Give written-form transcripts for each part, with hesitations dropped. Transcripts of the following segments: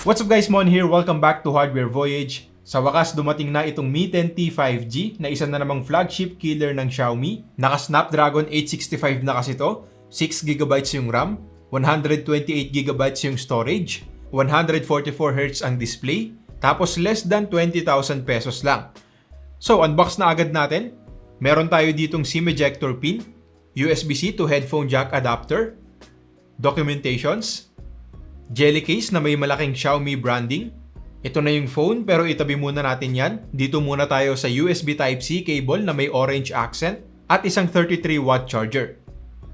What's up guys, Mon here. Welcome back to Hardware Voyage. Sa wakas, dumating na itong Mi 10T 5G na isa na namang flagship killer ng Xiaomi. Naka Snapdragon 865 na kasi to, 6GB yung RAM, 128GB yung storage, 144Hz ang display, tapos less than 20,000 pesos lang. So, unbox na agad natin. Meron tayo ditong SIM ejector pin, USB-C to headphone jack adapter, documentations, jelly case na may malaking Xiaomi branding. Ito na yung phone pero itabi muna natin yan. Dito muna tayo sa USB Type-C cable na may orange accent at isang 33W charger.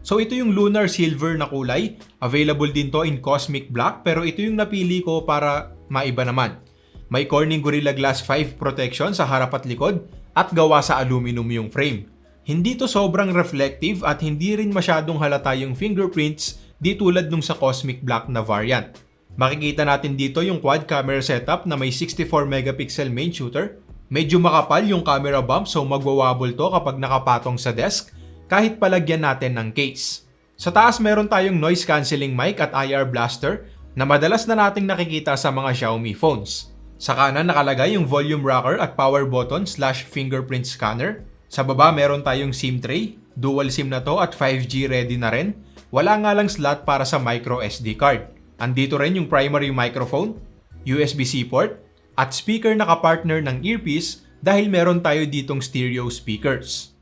So ito yung lunar silver na kulay. Available din to in cosmic black pero ito yung napili ko para maiba naman. May Corning Gorilla Glass 5 protection sa harap at likod at gawa sa aluminum yung frame. Hindi to sobrang reflective at hindi rin masyadong halata yung fingerprints di tulad nung sa cosmic black na variant. Makikita natin dito yung quad camera setup na may 64MP main shooter. Medyo makapal yung camera bump so magwawabble to kapag nakapatong sa desk kahit palagyan natin ng case. Sa taas meron tayong noise cancelling mic at IR blaster na madalas na nating nakikita sa mga Xiaomi phones. Sa kanan nakalagay yung volume rocker at power button / fingerprint scanner. Sa baba meron tayong SIM tray, dual SIM na to at 5G ready na rin. Wala nga lang slot para sa micro SD card. Andito rin yung primary microphone, USB-C port, at speaker na kapartner ng earpiece dahil meron tayo ditong stereo speakers.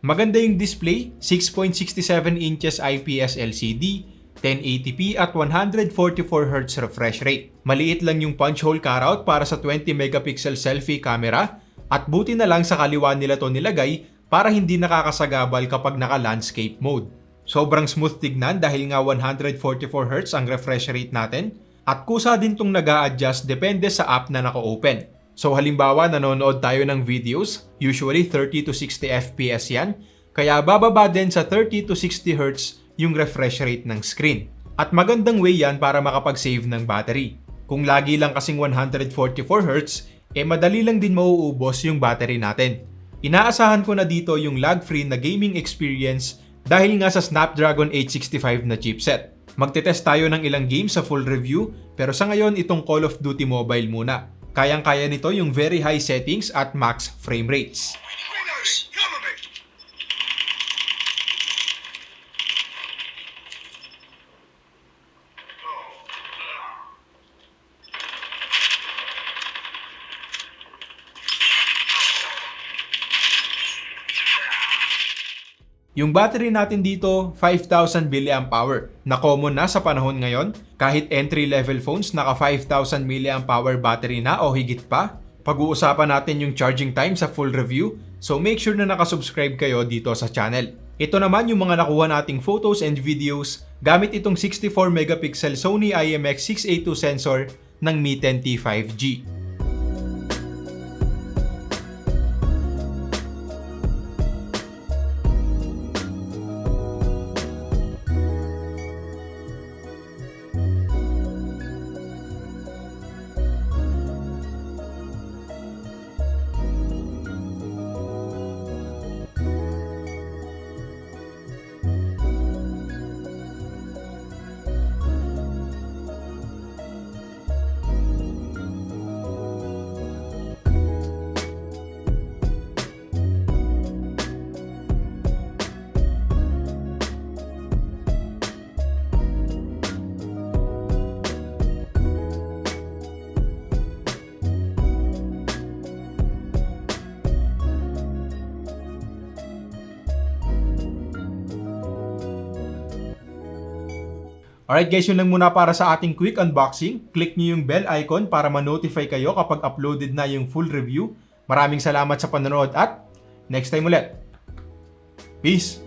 Maganda yung display, 6.67 inches IPS LCD, 1080p at 144Hz refresh rate. Maliit lang yung punch hole cutout para sa 20MP selfie camera at buti na lang sa kaliwa nila to nilagay para hindi nakakasagabal kapag naka-landscape mode. Sobrang smooth tignan dahil nga 144Hz ang refresh rate natin at kusa din tong nag-a-adjust depende sa app na naka-open. So halimbawa nanonood tayo ng videos, usually 30 to 60 FPS yan, kaya bababa din sa 30 to 60 Hz yung refresh rate ng screen. At magandang way yan para makapag-save ng battery. Kung lagi lang kasing 144Hz, madali lang din mauubos yung battery natin. Inaasahan ko na dito yung lag-free na gaming experience dahil nga sa Snapdragon 865 na chipset. Magtetest tayo ng ilang games sa full review pero sa ngayon itong Call of Duty Mobile muna. Kayang-kaya nito yung very high settings at max frame rates. Yung battery natin dito, 5,000 mAh na common na sa panahon ngayon. Kahit entry-level phones, naka 5,000 mAh battery na o higit pa. Pag-uusapan natin yung charging time sa full review, so make sure na nakasubscribe kayo dito sa channel. Ito naman yung mga nakuha nating photos and videos gamit itong 64MP Sony IMX682 sensor ng Mi 10T 5G. Alright guys, yun lang muna para sa ating quick unboxing. Click nyo yung bell icon para ma-notify kayo kapag uploaded na yung full review. Maraming salamat sa panonood at next time ulit. Peace!